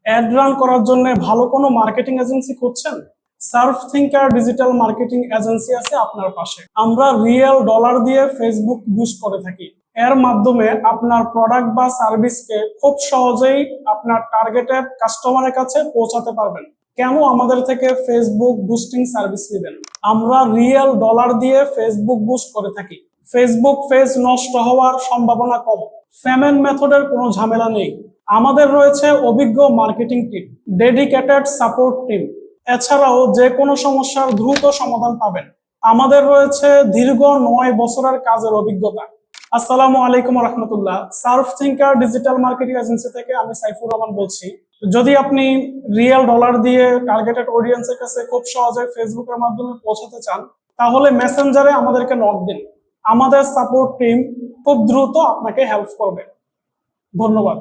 Add run করার জন্য ভালো কোনো মার্কেটিং এজেন্সি খুঁজছেন? Surf Thinker digital marketing agency আছে আপনার পাশে। আমরা রিয়েল ডলার দিয়ে ফেসবুক বুস্ট করে থাকি। এর মাধ্যমে আপনার প্রোডাক্ট বা সার্ভিসকে খুব সহজেই আপনার টার্গেটেড কাস্টমারের কাছে পৌঁছাতে পারবেন। কেন আমাদের থেকে ফেসবুক বুস্টিং সার্ভিস নেবেন? আমরা রিয়েল ডলার দিয়ে ফেসবুক বুস্ট করে থাকি। ফেসবুক পেজ নষ্ট হওয়ার সম্ভাবনা কম। পেমেন্ট মেথডের কোনো ঝামেলা নেই। আমাদের রয়েছে অভিজ্ঞ marketing team, dedicated support team. এছাড়াও যে কোনো সমস্যার দ্রুত সমাধান পাবেন। আমাদের রয়েছে দীর্ঘ 9 বছরের কাজের অভিজ্ঞতা। আসসালামু আলাইকুম রহমতুল্লাহ। Surf Thinker digital marketing agency থেকে আমি সাইফুর রহমান বলছি। যদি আপনি রিয়েল ডলার দিয়ে টার্গেটেড অডিয়েন্সের কাছে খুব সহজে ফেসবুকের মাধ্যমে পৌঁছাতে চান, তাহলে মেসেঞ্জারে আমাদেরকে নক দিন। আমাদের সাপোর্ট টিম খুব দ্রুত আপনাকে হেল্প করবে। ধন্যবাদ।